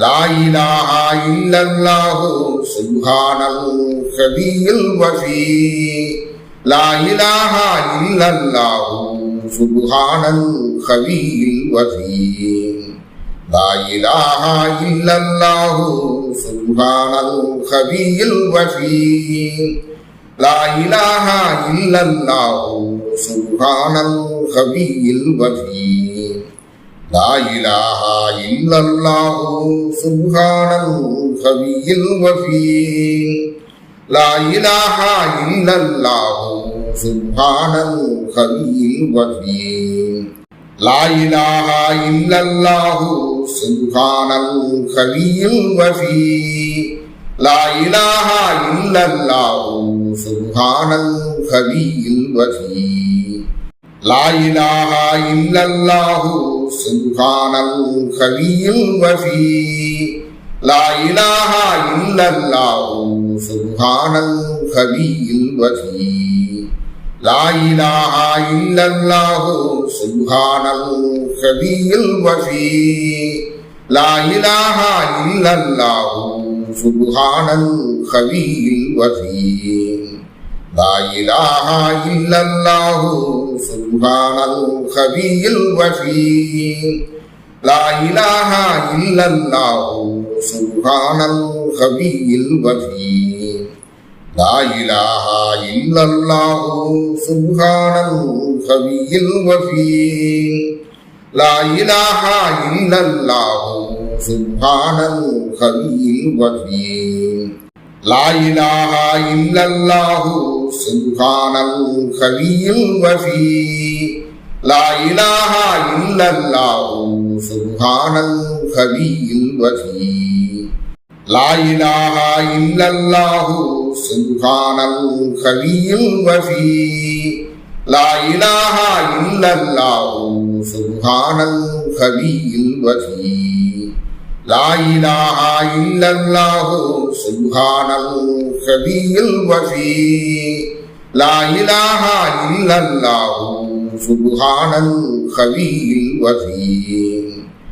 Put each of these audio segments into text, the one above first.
லா இலாஹா இல்லல்லாஹு சுப்ஹானல் கபியில் வஃபீ லா இலாஹா இல்லல்லாஹு சுப்ஹானல் கபியில் வஃபீ லா இலாஹா இல்லல்லாஹு சுப்ஹானல் கபியில் வஃபீ லா இலாஹா இல்லல்லாஹு சுப்ஹானல் கபியில் வஃபீ லா இலாஹா இல்லல்லாஹு சுப்ஹானல் கபியில் வஃபீ லா இலாஹா இல்லல்லாஹு சுப்ஹானல் கபியில் வஃபீ லா இலாஹா இல்லல்லாஹு சுப்ஹானல் கபியில் வஃபீ லா இலாஹா இல்லல்லாஹு சுப்ஹானல் கபியில் வஃபீ லா இலாஹா இல்லல்லாஹு சுப்ஹானல் கபியில் வஃபீ லா இலாஹா இல்லல்லாஹு சுப்ஹானல் கபியில் வஃபீ லா இலாஹா இல்லல்லாஹு சுப்ஹானல் கபியில் வஃபீ லா இலாஹா இல்லல்லாஹு சுப்ஹானல் கபியில் வஃபீ லா இலாஹா இல்லல்லாஹு சுப்ஹானல் கபியில் வஃபீ லா இலாஹா இல்லல்லாஹு சுப்ஹானல் கபியில் வஃபீ லா இலாஹா இல்லல்லாஹு சுப்ஹானல் கபியில் வஃபீ லா இலாஹா இல்லல்லாஹு சுப்ஹானல் கபியில் வஃபீ லா இலாஹா இல்லல்லாஹு சுப்ஹானல் கபியில் வஃபீ லா இலாஹா இல்லல்லாஹு சுப்ஹானல் கபியில் வஃபீ லா இலாஹா இல்லல்லாஹு சுப்ஹானல் கபியில் வஃபீ லா இலாஹா இல்லல்லாஹு சுப்ஹானல் கபியில் வஃபீ லா இலாஹா இல்லல்லாஹு சுப்ஹானல் கபியில் வஃபீ லா இலாஹா இல்லல்லாஹு சுப்ஹானல் கபியில் வஃபீ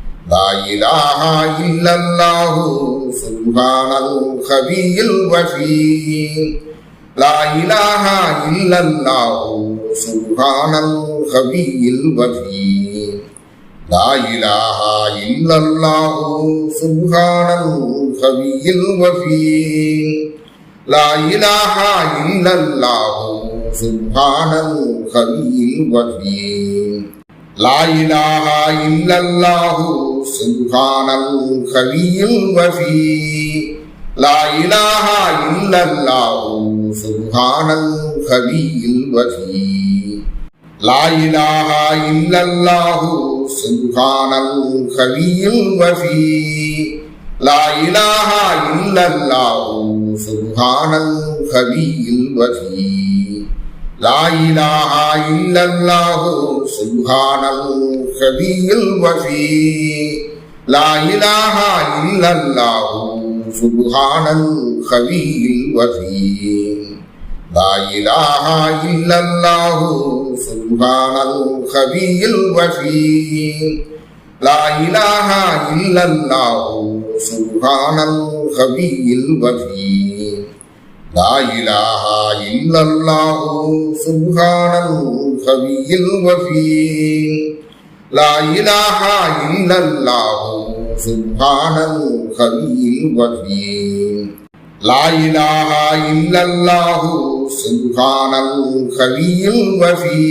லா இலாஹா இல்லல்லாஹு சுப்ஹானல் கபியில் வஃபீ லா இலாஹா இல்லல்லாஹு சுப்ஹானல் கபியில் வஃபீ லா இலாஹா இல்லல்லாஹு சுப்ஹானல் கபியில் வஃபீ லா இலாஹா இல்லல்லாஹு சுப்ஹானல் கபியில் வஃபீ லா இலாஹா இல்லல்லாஹு சுப்ஹானல் கபியில் வஃபீ லா இலாஹா இல்லல்லாஹு சுப்ஹானல் கபியில் வஃபீ லா இலாஹா இல்லல்லாஹு சுப்ஹானல் கபியில் வஃபீ லா இலாஹா இல்லல்லாஹு சுப்ஹானல் கபியில் வஃபீ லா இலாஹா இல்லல்லாஹு சுப்ஹானல் கபியில் வஃபீ லா இலாஹா இல்லல்லாஹு சுப்ஹானல் கபியில் வஃபீ லா இலாஹா இல்லல்லாஹு சுப்ஹானல் கபியில் வஃபீ லா இலாஹா இல்லல்லாஹு சுப்ஹானல் கபியில் வஃபீ லா இலாஹா இல்லல்லாஹு சுப்ஹானல் கபியில் வஃபீ லா இலாஹா இல்லல்லாஹு சுப்ஹானல் கபியில் வஃபீ லா இலாஹா இல்லல்லாஹு சுப்ஹானல் கபியில் வஃபீ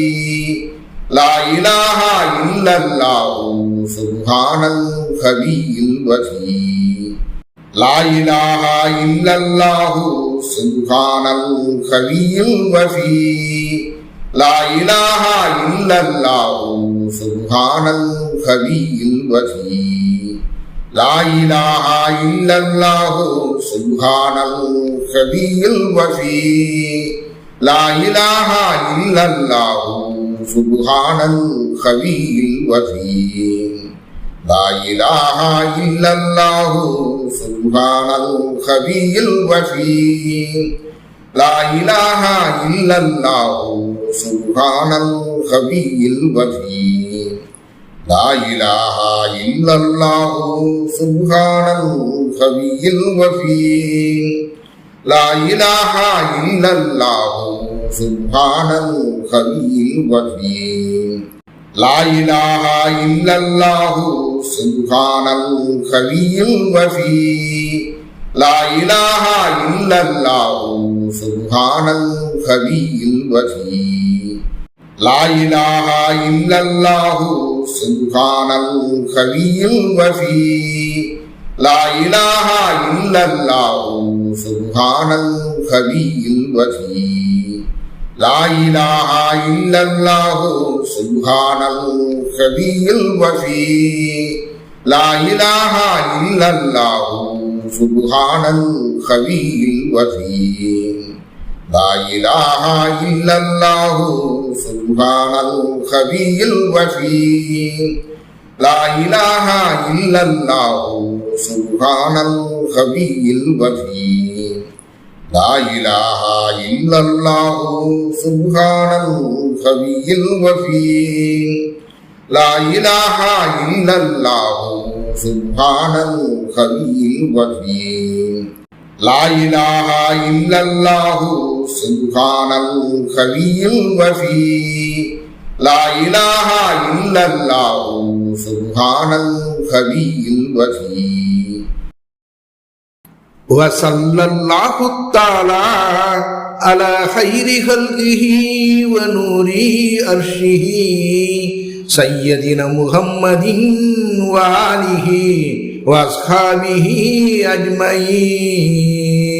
லா இலாஹா இல்லல்லாஹு சுப்ஹானல் கபியில் வஃபீ லா இலாஹா இல்லல்லாஹு சுப்ஹானல் கபியில் வஃபீ லா இலாஹா இல்லல்லாஹு சுப்ஹானல் கபியில் வஃபீ லா இலாஹா இல்லல்லாஹு சுப்ஹானல் கபியில் வஃபீ லா இலாஹா இல்லல்லாஹு சுப்ஹானல் கபியில் வஃபீ லா இலாஹா இல்லல்லாஹு சுப்ஹானல் கபியில் வஃபீ லா இலாஹா இல்லல்லாஹு சுப்ஹானல் கபியில் வஃபீ لا إله إلا الله سبحان الخبي الوفي لا إله إلا الله سبحان الخبي الوفي لا إله إلا الله سبحان الخبي الوفي لا إله إلا الله سبحان الخبي الوفي لا إله إلا الله سبحان الخبي الوفي لا إله إلا الله سبحان الخبي الوفي لا إله إلا الله سبحان الخبي الوفي لا إله إلا الله سبحان الخبي الوفي لا إله إلا الله سبحان الخبي الوفي لا إله إلا الله سبحان الخبي الوفي لا إله إلا الله سبحان الخبي الوفي لا إله إلا الله سبحان الخبي الوفي لا إله إلا الله سبحان الخبي الوفي لا إله إلا الله سبحان الخبي الوفي وصلى الله تعالى على خير خلقه ونور عرشه سيدنا محمد وآله وأصحابه أجمعين.